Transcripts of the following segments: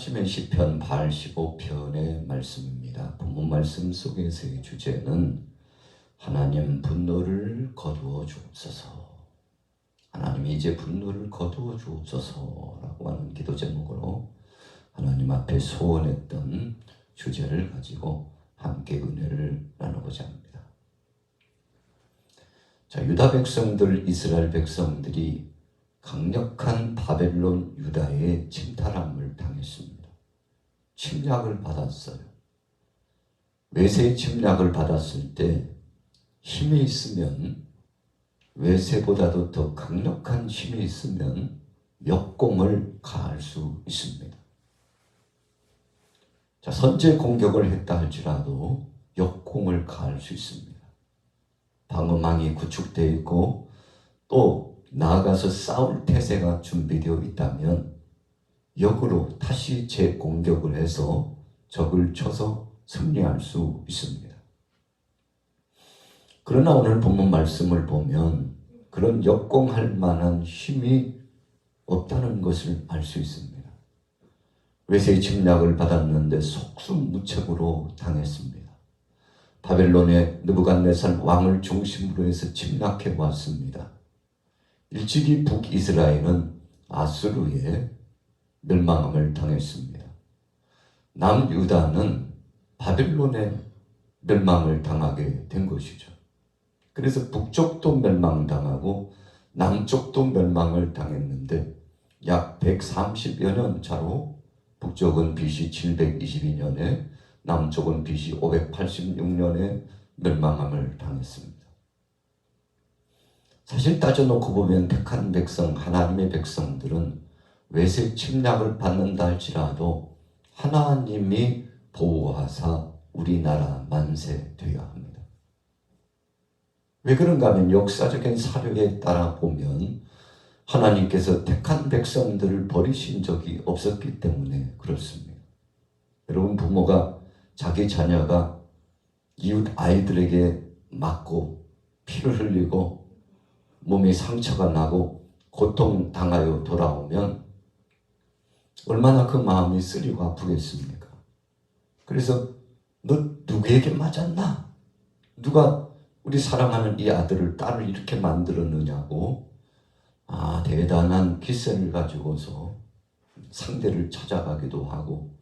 아침의 시편 85편의 말씀입니다. 본문 말씀 속에서의 주제는 하나님 분노를 거두어 주옵소서. 하나님 이제 분노를 거두어 주옵소서라고 하는 기도 제목으로 하나님 앞에 소원했던 주제를 가지고 함께 은혜를 나누고자 합니다. 자, 유다 백성들, 이스라엘 백성들이 강력한 바벨론 유다의 침탈함을 당했습니다. 침략을 받았어요. 외세의 침략을 받았을 때 힘이 있으면, 외세보다도 더 강력한 힘이 있으면 역공을 가할 수 있습니다. 자, 선제 공격을 했다 할지라도 역공을 가할 수 있습니다. 방어망이 구축되어 있고 또 나아가서 싸울 태세가 준비되어 있다면 역으로 다시 재공격을 해서 적을 쳐서 승리할 수 있습니다. 그러나 오늘 본문 말씀을 보면 그런 역공할 만한 힘이 없다는 것을 알 수 있습니다. 외세의 침략을 받았는데 속수무책으로 당했습니다. 바벨론의 느부갓네살 왕을 중심으로 해서 침략해 왔습니다. 일찍이 북이스라엘은 아수르의 멸망함을 당했습니다. 남유다는 바벨론의 멸망을 당하게 된 것이죠. 그래서 북쪽도 멸망당하고 남쪽도 멸망을 당했는데 약 130여 년 차로 북쪽은 BC 722년에 남쪽은 BC 586년에 멸망함을 당했습니다. 사실 따져놓고 보면 택한 백성, 하나님의 백성들은 외세 침략을 받는다 할지라도 하나님이 보호하사 우리나라 만세되어야 합니다. 왜 그런가 하면 역사적인 사료에 따라 보면 하나님께서 택한 백성들을 버리신 적이 없었기 때문에 그렇습니다. 여러분, 부모가 자기 자녀가 이웃 아이들에게 맞고 피를 흘리고 몸에 상처가 나고 고통당하여 돌아오면 얼마나 그 마음이 쓰리고 아프겠습니까? 그래서 너 누구에게 맞았나? 누가 우리 사랑하는 이 아들을, 딸을 이렇게 만들었느냐고 대단한 기세를 가지고서 상대를 찾아가기도 하고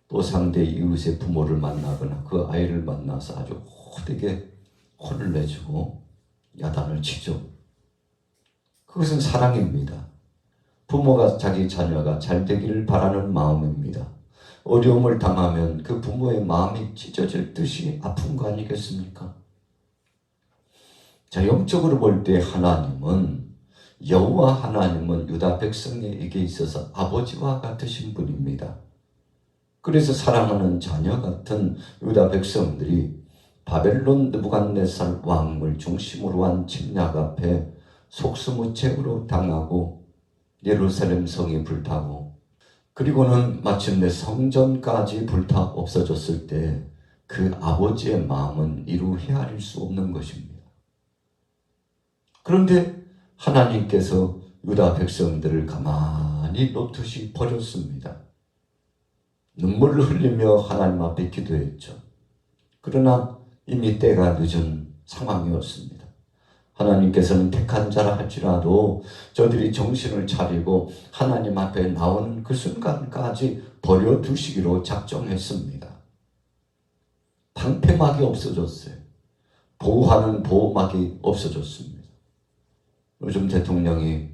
또 상대 이웃의 부모를 만나거나 그 아이를 만나서 아주 호되게 혼을 내주고 야단을 치죠. 그것은 사랑입니다. 부모가 자기 자녀가 잘 되기를 바라는 마음입니다. 어려움을 당하면 그 부모의 마음이 찢어질 듯이 아픈 거 아니겠습니까? 자, 영적으로 볼 때 여호와 하나님은 유다 백성에게 있어서 아버지와 같으신 분입니다. 그래서 사랑하는 자녀 같은 유다 백성들이 바벨론 느부갓네살 왕을 중심으로 한 침략 앞에 속수무책으로 당하고 예루살렘 성이 불타고 그리고는 마침내 성전까지 불타 없어졌을 때 그 아버지의 마음은 이루 헤아릴 수 없는 것입니다. 그런데 하나님께서 유다 백성들을 가만히 놓듯이 버렸습니다. 눈물을 흘리며 하나님 앞에 기도했죠. 그러나 이미 때가 늦은 상황이었습니다. 하나님께서는 택한 자라 할지라도 저들이 정신을 차리고 하나님 앞에 나오는 그 순간까지 버려두시기로 작정했습니다. 방패막이 없어졌어요. 보호하는 보호막이 없어졌습니다. 요즘 대통령이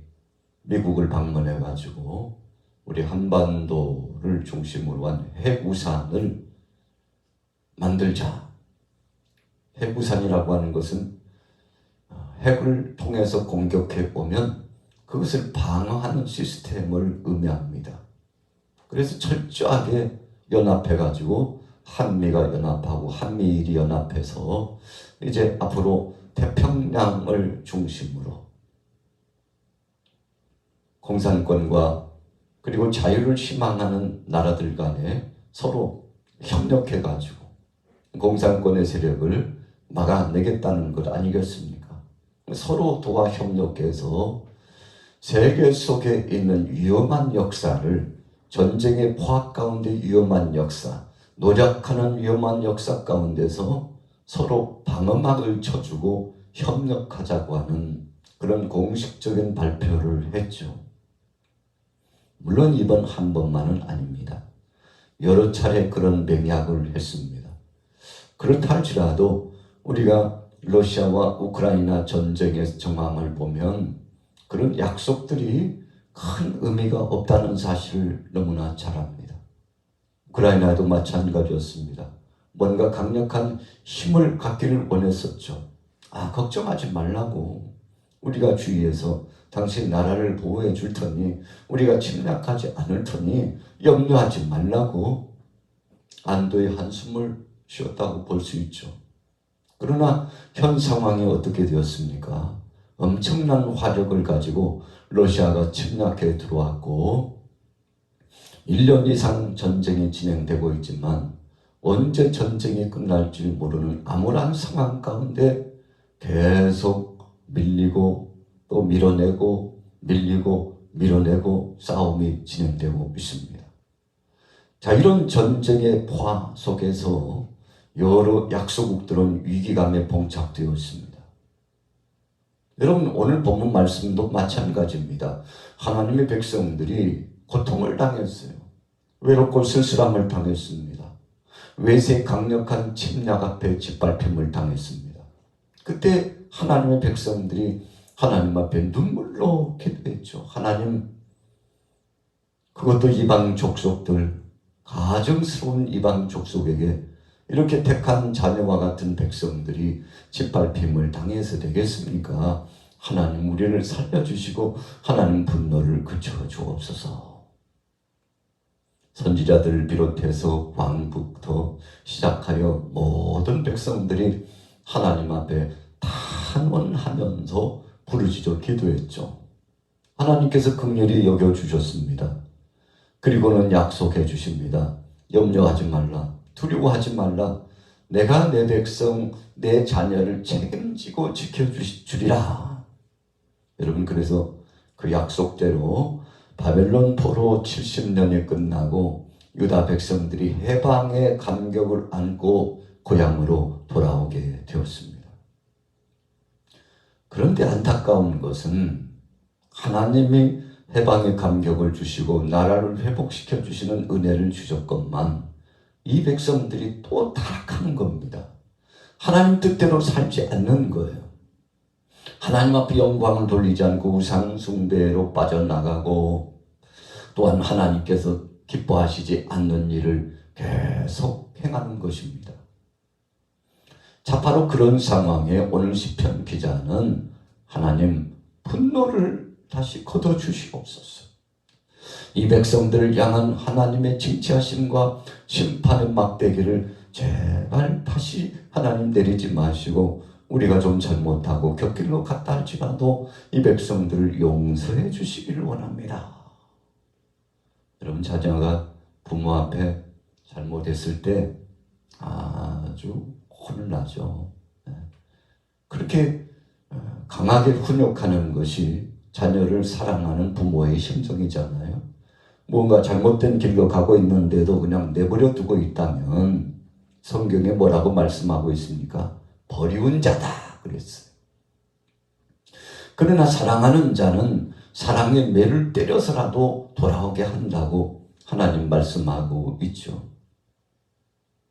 미국을 방문해가지고 우리 한반도를 중심으로 한 핵우산을 만들자. 핵우산이라고 하는 것은 핵을 통해서 공격해 오면 그것을 방어하는 시스템을 의미합니다. 그래서 철저하게 연합해가지고 한미가 연합하고 한미일이 연합해서 이제 앞으로 태평양을 중심으로 공산권과 그리고 자유를 희망하는 나라들 간에 서로 협력해가지고 공산권의 세력을 막아내겠다는 것 아니겠습니까? 서로 도와 협력해서 세계 속에 있는 위험한 역사를 전쟁의 포악 가운데 위험한 역사, 노력하는 위험한 역사 가운데서 서로 방어막을 쳐주고 협력하자고 하는 그런 공식적인 발표를 했죠. 물론 이번 한 번만은 아닙니다. 여러 차례 그런 맹약을 했습니다. 그렇다 할지라도 우리가 러시아와 우크라이나 전쟁의 정황을 보면 그런 약속들이 큰 의미가 없다는 사실을 너무나 잘 압니다. 우크라이나도 마찬가지였습니다. 뭔가 강력한 힘을 갖기를 원했었죠. 걱정하지 말라고. 우리가 주위에서 당신 나라를 보호해 줄 테니, 우리가 침략하지 않을 테니 염려하지 말라고 안도의 한숨을 쉬었다고 볼 수 있죠. 그러나 현 상황이 어떻게 되었습니까? 엄청난 화력을 가지고 러시아가 침략해 들어왔고 1년 이상 전쟁이 진행되고 있지만 언제 전쟁이 끝날지 모르는 암울한 상황 가운데 계속 밀리고 또 밀어내고 밀리고 밀어내고 싸움이 진행되고 있습니다. 자, 이런 전쟁의 포화 속에서 여러 약소국들은 위기감에 봉착되어 있습니다. 여러분, 오늘 본문 말씀도 마찬가지입니다. 하나님의 백성들이 고통을 당했어요. 외롭고 쓸쓸함을 당했습니다. 외세 강력한 침략 앞에 짓밟힘을 당했습니다. 그때 하나님의 백성들이 하나님 앞에 눈물로 기도했죠. 하나님, 그것도 이방 족속들, 가증스러운 이방 족속에게 이렇게 택한 자녀와 같은 백성들이 짓밟힘을 당해서 되겠습니까? 하나님, 우리를 살려주시고 하나님 분노를 그쳐 주옵소서. 선지자들을 비롯해서 왕부터 시작하여 모든 백성들이 하나님 앞에 탄원하면서 부르짖어 기도했죠. 하나님께서 긍휼히 여겨주셨습니다. 그리고는 약속해 주십니다. 염려하지 말라. 두려워하지 말라. 내가 내 백성, 내 자녀를 책임지고 지켜주리라. 여러분, 그래서 그 약속대로 바벨론 포로 70년이 끝나고 유다 백성들이 해방의 감격을 안고 고향으로 돌아오게 되었습니다. 그런데 안타까운 것은 하나님이 해방의 감격을 주시고 나라를 회복시켜 주시는 은혜를 주셨건만 이 백성들이 또 타락하는 겁니다. 하나님 뜻대로 살지 않는 거예요. 하나님 앞에 영광을 돌리지 않고 우상 숭배로 빠져나가고 또한 하나님께서 기뻐하시지 않는 일을 계속 행하는 것입니다. 자, 바로 그런 상황에 오늘 시편 기자는 하나님 분노를 다시 거둬주시옵소서. 이 백성들을 향한 하나님의 징치하심과 심판의 막대기를 제발 다시 하나님 내리지 마시고 우리가 좀 잘못하고 곁길로 갔다 할지라도 이 백성들을 용서해 주시기를 원합니다. 여러분, 자녀가 부모 앞에 잘못했을 때 아주 혼을 나죠. 그렇게 강하게 훈육하는 것이 자녀를 사랑하는 부모의 심정이잖아요. 뭔가 잘못된 길로 가고 있는데도 그냥 내버려 두고 있다면 성경에 뭐라고 말씀하고 있습니까? 버리운 자다 그랬어요. 그러나 사랑하는 자는 사랑의 매를 때려서라도 돌아오게 한다고 하나님 말씀하고 있죠.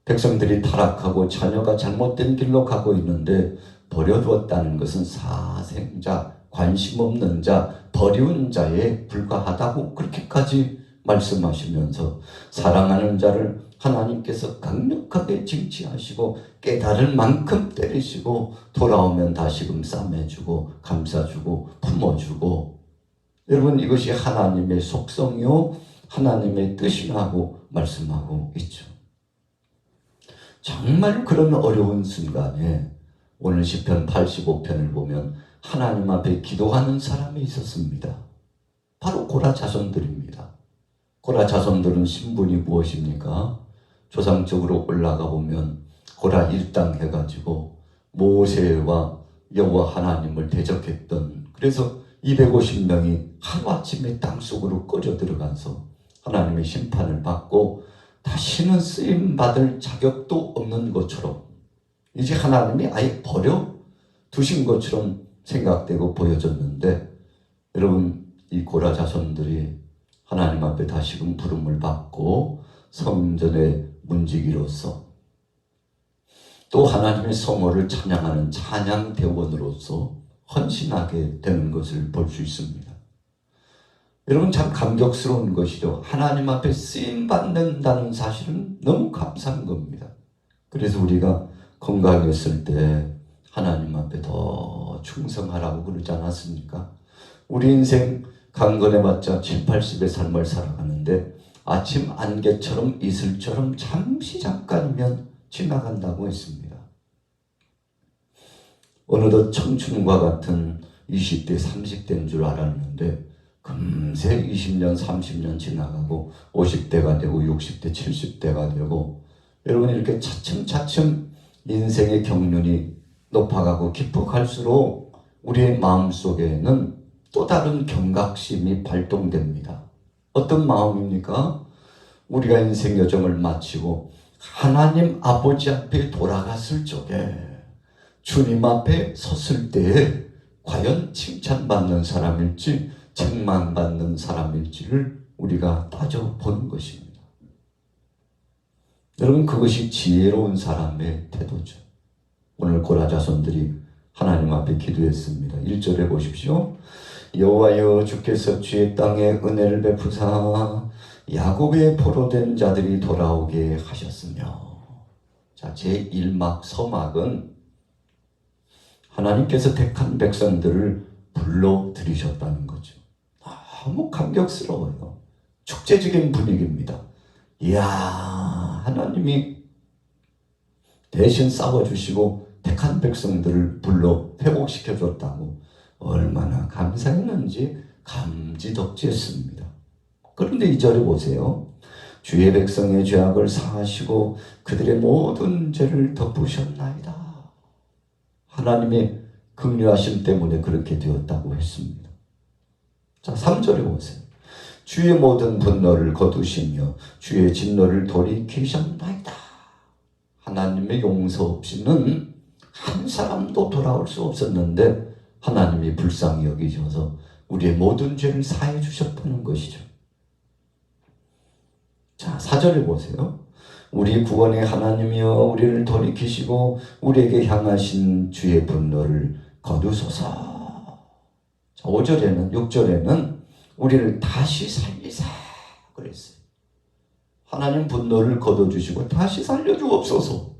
백성들이 타락하고 자녀가 잘못된 길로 가고 있는데 버려두었다는 것은 사생자, 관심 없는 자, 버리운 자에 불과하다고 그렇게까지 말씀하시면서 사랑하는 자를 하나님께서 강력하게 징치하시고 깨달을 만큼 때리시고 돌아오면 다시금 싸매주고 감싸주고 품어주고, 여러분, 이것이 하나님의 속성이요 하나님의 뜻이라고 말씀하고 있죠. 정말 그런 어려운 순간에 오늘 시편 85편을 보면 하나님 앞에 기도하는 사람이 있었습니다. 바로 고라 자손들입니다. 고라 자손들은 신분이 무엇입니까? 조상적으로 올라가 보면 고라 일당 해가지고 모세와 여호와 하나님을 대적했던, 그래서 250명이 하루아침에 땅속으로 꺼져 들어가서 하나님의 심판을 받고 다시는 쓰임받을 자격도 없는 것처럼, 이제 하나님이 아예 버려 두신 것처럼 생각되고 보여졌는데, 여러분, 이 고라 자손들이 하나님 앞에 다시금 부름을 받고 성전의 문지기로서 또 하나님의 성호를 찬양하는 찬양대원으로서 헌신하게 되는 것을 볼 수 있습니다. 여러분, 참 감격스러운 것이죠. 하나님 앞에 쓰임받는다는 사실은 너무 감사한 겁니다. 그래서 우리가 건강했을 때 하나님 앞에 더 충성하라고 그러지 않았습니까? 우리 인생 강건해봤자 7, 80의 삶을 살아가는데 아침 안개처럼 이슬처럼 잠시 잠깐이면 지나간다고 했습니다. 어느덧 청춘과 같은 20대, 30대인 줄 알았는데 금세 20년, 30년 지나가고 50대가 되고 60대, 70대가 되고, 여러분, 이렇게 차츰차츰 인생의 경륜이 높아가고 깊어갈수록 우리의 마음속에는 또 다른 경각심이 발동됩니다. 어떤 마음입니까? 우리가 인생 여정을 마치고 하나님 아버지 앞에 돌아갔을 적에 주님 앞에 섰을 때에 과연 칭찬받는 사람일지 책망받는 사람일지를 우리가 따져보는 것입니다. 여러분, 그것이 지혜로운 사람의 태도죠. 오늘 고라 자손들이 하나님 앞에 기도했습니다. 1절에 보십시오. 여호와여, 주께서 주의 땅에 은혜를 베푸사 야곱의 포로된 자들이 돌아오게 하셨으며. 자, 제1막 서막은 하나님께서 택한 백성들을 불러들이셨다는 거죠. 너무 감격스러워요. 축제적인 분위기입니다. 이야, 하나님이 대신 싸워주시고 택한 백성들을 불러 회복시켜줬다고 얼마나 감사했는지 감지덕지했습니다. 그런데 2절에 보세요. 주의 백성의 죄악을 사하시고 그들의 모든 죄를 덮으셨나이다. 하나님의 긍휼하심 때문에 그렇게 되었다고 했습니다. 자, 3절에 보세요. 주의 모든 분노를 거두시며 주의 진노를 돌이키셨나이다. 하나님의 용서 없이는 한 사람도 돌아올 수 없었는데 하나님이 불쌍히 여기셔서 우리의 모든 죄를 사해 주셨다는 것이죠. 자, 4절에 보세요. 우리 구원의 하나님이여, 우리를 돌이키시고 우리에게 향하신 주의 분노를 거두소서. 자, 5절에는, 6절에는 우리를 다시 살리사 그랬어요. 하나님 분노를 거둬주시고 다시 살려주옵소서.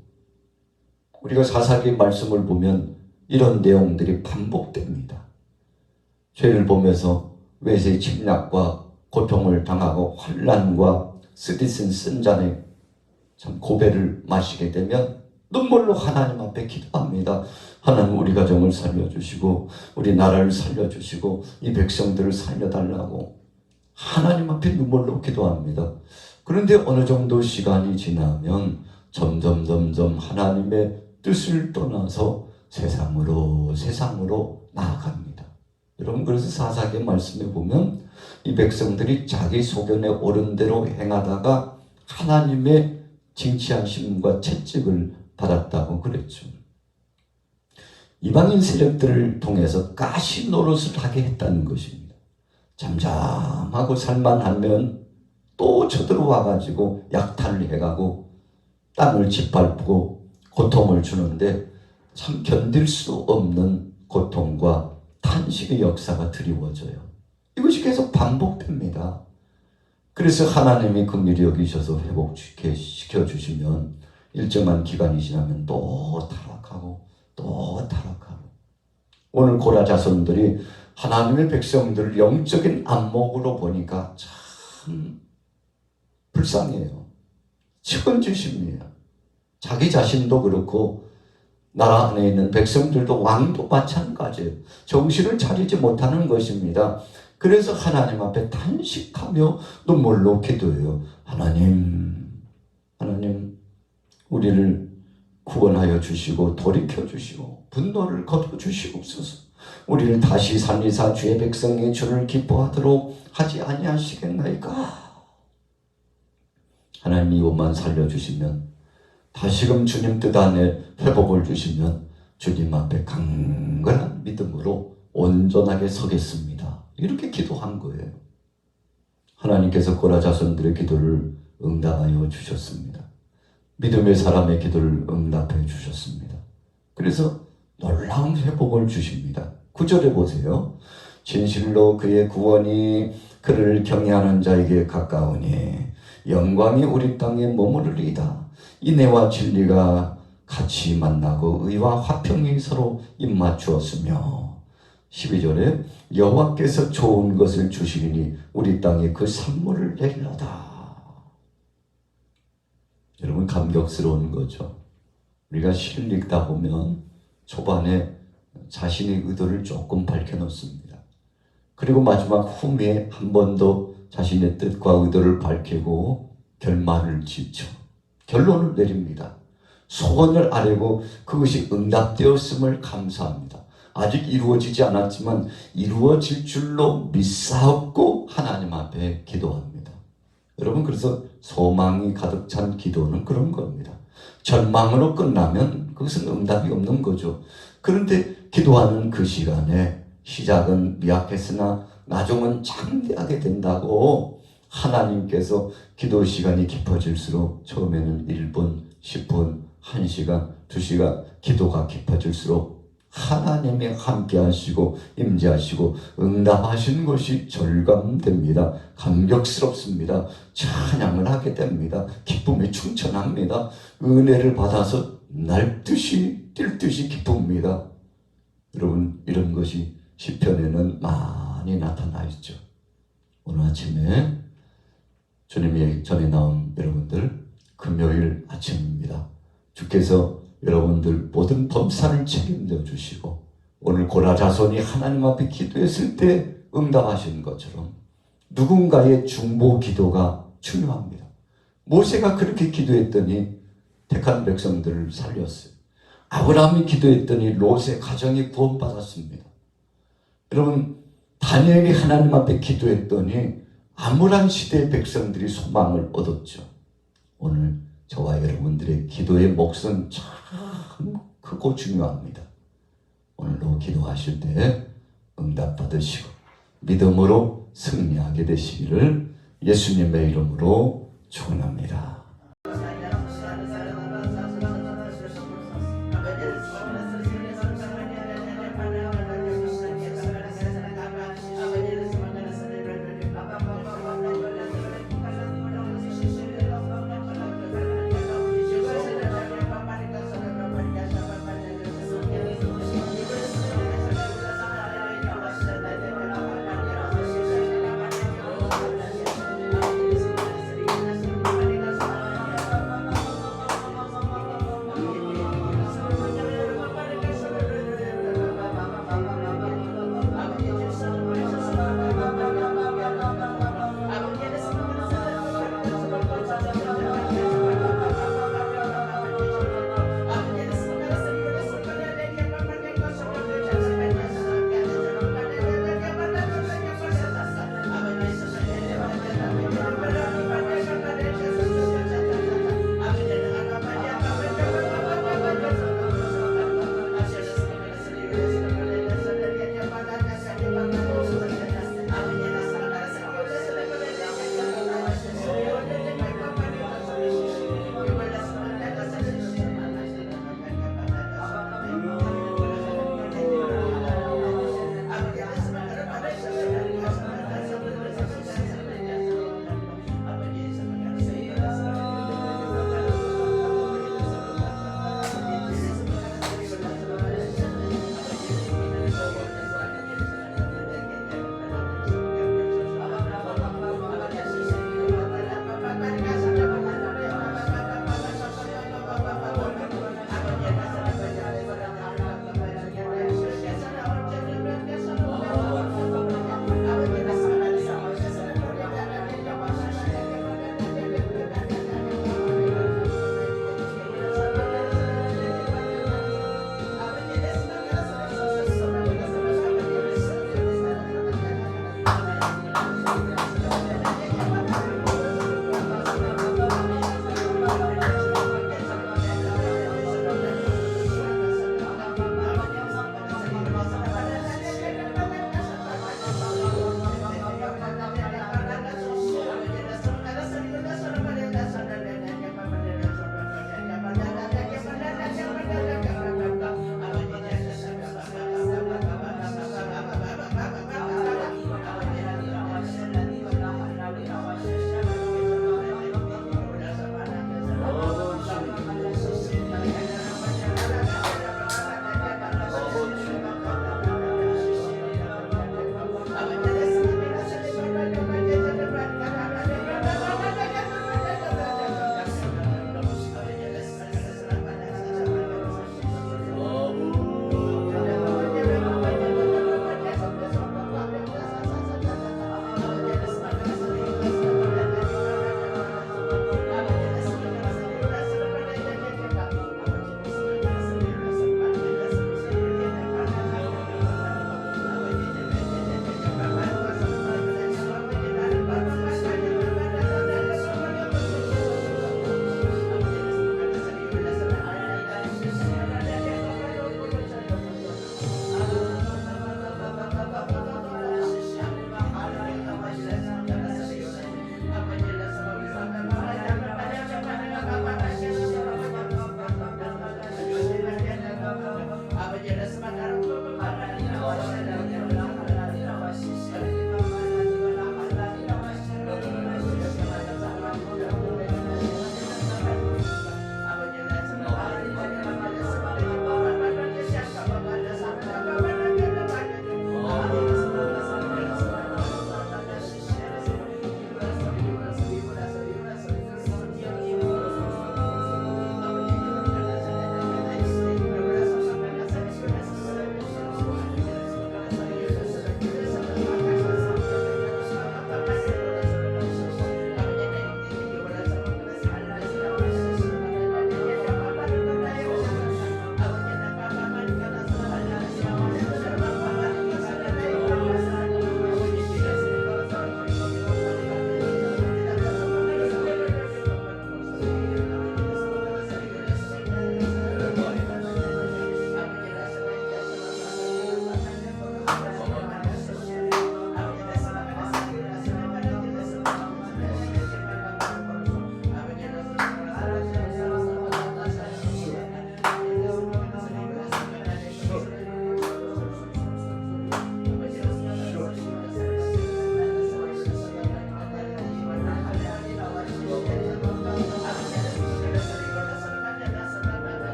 우리가 사사기 말씀을 보면 이런 내용들이 반복됩니다. 죄를 보면서 외세 침략과 고통을 당하고 환난과 쓰디쓴 쓴 잔에 참 고배를 마시게 되면 눈물로 하나님 앞에 기도합니다. 하나님, 우리 가정을 살려주시고 우리 나라를 살려주시고 이 백성들을 살려달라고 하나님 앞에 눈물로 기도합니다. 그런데 어느 정도 시간이 지나면 점점 하나님의 뜻을 떠나서 세상으로 나아갑니다. 여러분, 그래서 사사기 말씀에 보면 이 백성들이 자기 소견에 옳은 대로 행하다가 하나님의 징치하심과 채찍을 받았다고 그랬죠. 이방인 세력들을 통해서 가시 노릇을 하게 했다는 것입니다. 잠잠하고 살만하면 또 쳐들어와가지고 약탈을 해가고 땅을 짓밟고 고통을 주는데 참 견딜 수 없는 고통과 탄식의 역사가 드리워져요. 이것이 계속 반복됩니다. 그래서 하나님이 긍휼히 여기셔서 회복시켜 주시면 일정한 기간이 지나면 또 타락하고 또 타락하고. 오늘 고라 자손들이 하나님의 백성들을 영적인 안목으로 보니까 참 불쌍해요. 측은지심이에요. 자기 자신도 그렇고 나라 안에 있는 백성들도 왕도 마찬가지예요. 정신을 차리지 못하는 것입니다. 그래서 하나님 앞에 탄식하며 눈물로 기도해요. 하나님, 우리를 구원하여 주시고 돌이켜 주시고 분노를 거둬 주시옵소서. 우리를 다시 살리사 주의 백성의 주를 기뻐하도록 하지 아니하시겠나이까. 하나님 이것만 살려주시면, 다시금 주님 뜻 안에 회복을 주시면 주님 앞에 강건한 믿음으로 온전하게 서겠습니다. 이렇게 기도한 거예요. 하나님께서 고라 자손들의 기도를 응답하여 주셨습니다. 믿음의 사람의 기도를 응답해 주셨습니다. 그래서 놀라운 회복을 주십니다. 9절에 보세요. 진실로 그의 구원이 그를 경외하는 자에게 가까우니 영광이 우리 땅에 머무르리이다. 인애와 진리가 같이 만나고 의와 화평이 서로 입맞추었으며 12절에 여호와께서 좋은 것을 주시리니 우리 땅에 그 산물을 내리로다. 여러분, 감격스러운 거죠. 우리가 시를 읽다 보면 초반에 자신의 의도를 조금 밝혀놓습니다. 그리고 마지막 후미에 한 번 더 자신의 뜻과 의도를 밝히고 결말을 짓죠. 결론을 내립니다. 소원을 아뢰고 그것이 응답되었음을 감사합니다. 아직 이루어지지 않았지만 이루어질 줄로 믿사옵고 하나님 앞에 기도합니다. 여러분, 그래서 소망이 가득 찬 기도는 그런 겁니다. 절망으로 끝나면 그것은 응답이 없는 거죠. 그런데 기도하는 그 시간에 시작은 미약했으나 나중은 장대하게 된다고 하나님께서 기도 시간이 깊어질수록 처음에는 1분, 10분, 1시간, 2시간 기도가 깊어질수록 하나님이 함께 하시고 임재하시고 응답하시는 것이 절감됩니다. 감격스럽습니다. 찬양을 하게 됩니다. 기쁨이 충천합니다. 은혜를 받아서 날듯이 뛸듯이 기쁩니다. 여러분, 이런 것이 시편에는 많이 나타나 있죠. 오늘 아침에 주님의 전에 나온 여러분들, 금요일 아침입니다. 주께서 여러분들 모든 범사를 책임져 주시고 오늘 고라 자손이 하나님 앞에 기도했을 때 응답하신 것처럼 누군가의 중보 기도가 중요합니다. 모세가 그렇게 기도했더니 택한 백성들을 살렸어요. 아브라함이 기도했더니 롯의 가정이 구원받았습니다. 여러분, 다니엘이 하나님 앞에 기도했더니 암울한 시대의 백성들이 소망을 얻었죠. 오늘 저와 여러분들의 기도의 몫은 참 크고 중요합니다. 오늘도 기도하실 때 응답 받으시고 믿음으로 승리하게 되시기를 예수님의 이름으로 축원합니다.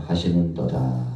하시는도다.